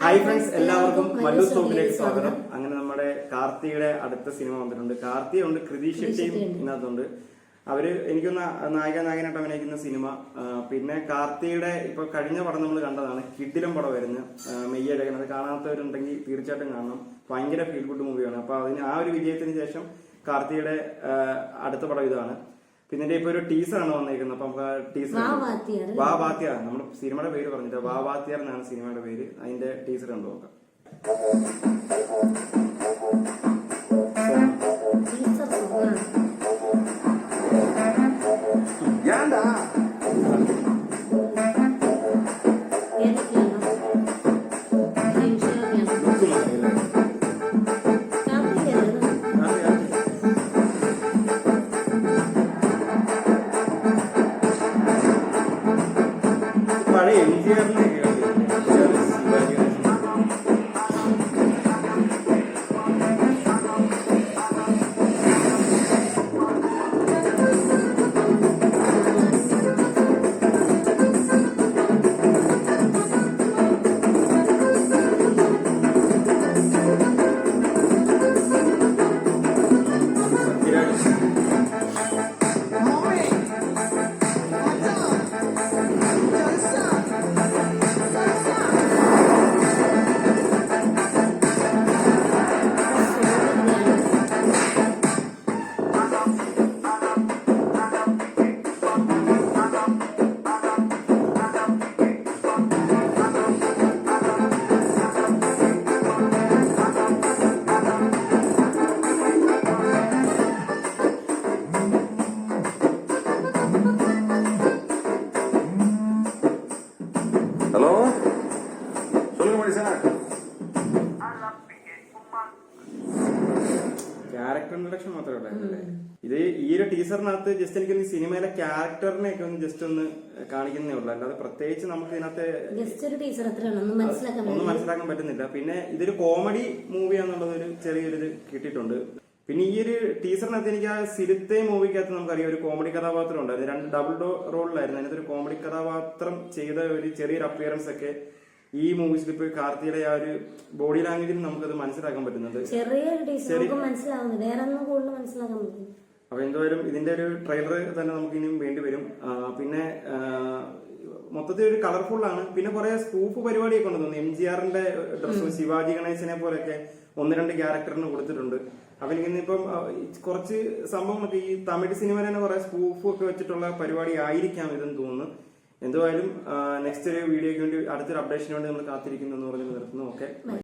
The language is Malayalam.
ഹായ് ഫ്രണ്ട്സ്, എല്ലാവർക്കും മല്ലു സ്റ്റോക്കിലേക്ക് സ്വാഗതം. അങ്ങനെ നമ്മുടെ കാർത്തിയുടെ അടുത്ത സിനിമ വന്നിട്ടുണ്ട്. കാർത്തിയുണ്ട്, കൃതി ഷെട്ടിയും ഇതിനകത്തുണ്ട്. അവര് എനിക്കൊന്ന് നായകനായിട്ട് അഭിനയിക്കുന്ന സിനിമ. പിന്നെ കാർത്തിയുടെ ഇപ്പൊ കഴിഞ്ഞ പടം നമ്മൾ കണ്ടതാണ്, കിഡിലം പടം വരുന്നത് മെയ്യഴകൻ. അത് കാണാത്തവരുണ്ടെങ്കിൽ തീർച്ചയായിട്ടും കാണണം. ഭയങ്കര ഫീൽ ഗുഡ് മൂവിയാണ്. അപ്പൊ അതിന് ആ ഒരു വിജയത്തിന് ശേഷം കാർത്തിയുടെ അടുത്ത പടം ഇതാണ്. പിന്നെ ഇപ്പൊ ഒരു ടീസറാണ് വന്നേക്കുന്നത്. അപ്പൊ നമുക്ക് ടീസർ വാ ബാത്തിയാർ, നമ്മുടെ സിനിമയുടെ പേര് പറഞ്ഞിട്ട് വാ ബാത്തിയാർ എന്നാണ് സിനിമയുടെ പേര്. അതിന്റെ ടീസർ കണ്ടു നോക്കാം. പഴയ എംജിആറിനെ ஹலோ, சொல்லுங்க மணி சார். ക്യാരക്ടർ ഇൻട്രഡക്ഷൻ മാത്രമേ ഉണ്ടായിരുന്നല്ലേ ഇത്? ഈ ഒരു ടീസറിനകത്ത് ജസ്റ്റ് എനിക്ക് സിനിമയിലെ ക്യാരക്ടറിനെ ഒക്കെ ഒന്ന് ജസ്റ്റ് ഒന്ന് കാണിക്കുന്നേ ഉള്ളൂ. അല്ലാതെ പ്രത്യേകിച്ച് നമുക്ക് ഇതിനകത്ത് ഒന്നും മനസ്സിലാക്കാൻ പറ്റുന്നില്ല. പിന്നെ ഇതൊരു കോമഡി മൂവിയാന്നുള്ളത് ഒരു ചെറിയൊരു ഇത് കിട്ടിയിട്ടുണ്ട്. പിന്നെ ഈ ഒരു ടീസറിനകത്ത് എനിക്ക് ആ സിരിത്തെ മൂവിക്കകത്ത് നമുക്കറിയാം ഒരു കോമഡി കഥാപാത്രം ഉണ്ടായിരുന്നു. രണ്ട് ഡബിൾ റോളിലായിരുന്നു. അതിനകത്ത് ഒരു കോമഡി കഥാപാത്രം ചെയ്ത ഒരു ചെറിയൊരു അപ്പിയറൻസ് ഒക്കെ ഈ മൂവീസിൽ ഇപ്പൊ കാർത്തിയുടെ ആ ഒരു ബോഡി ലാംഗ്വേജിൽ നമുക്കത് മനസ്സിലാക്കാൻ പറ്റുന്നുണ്ട്. അപ്പൊ എന്തായാലും ഇതിന്റെ ഒരു ട്രെയിലർ തന്നെ നമുക്ക് ഇനിയും വേണ്ടി വരും. പിന്നെ മൊത്തത്തിൽ ഒരു കളർഫുൾ ആണ്. പിന്നെ കുറെ സ്കൂപ്പ് പരിപാടിയൊക്കെ ഉണ്ട് തോന്നുന്നു. എംജിആറിന്റെ ഡ്രസ്സും ശിവാജി ഗണേശനെ പോലെയൊക്കെ ഒന്ന് രണ്ട് ക്യാരക്ടറിന് കൊടുത്തിട്ടുണ്ട്. അപ്പൊ എനിക്കിന്നിപ്പം കുറച്ച് സംഭവങ്ങളൊക്കെ ഈ തമിഴ് സിനിമയിൽ തന്നെ കുറെ സ്കൂഫ് ഒക്കെ വെച്ചിട്ടുള്ള പരിപാടി ആയിരിക്കാം ഇതെന്ന് തോന്നുന്നു. എന്തായാലും നെക്സ്റ്റ് ഒരു വീഡിയോയ്ക്ക് വേണ്ടി അടുത്തൊരു അപ്ഡേഷന് വേണ്ടി നമ്മൾ കാത്തിരിക്കുന്നു എന്ന് പറഞ്ഞ് നിർത്തുന്നു. ഓക്കെ.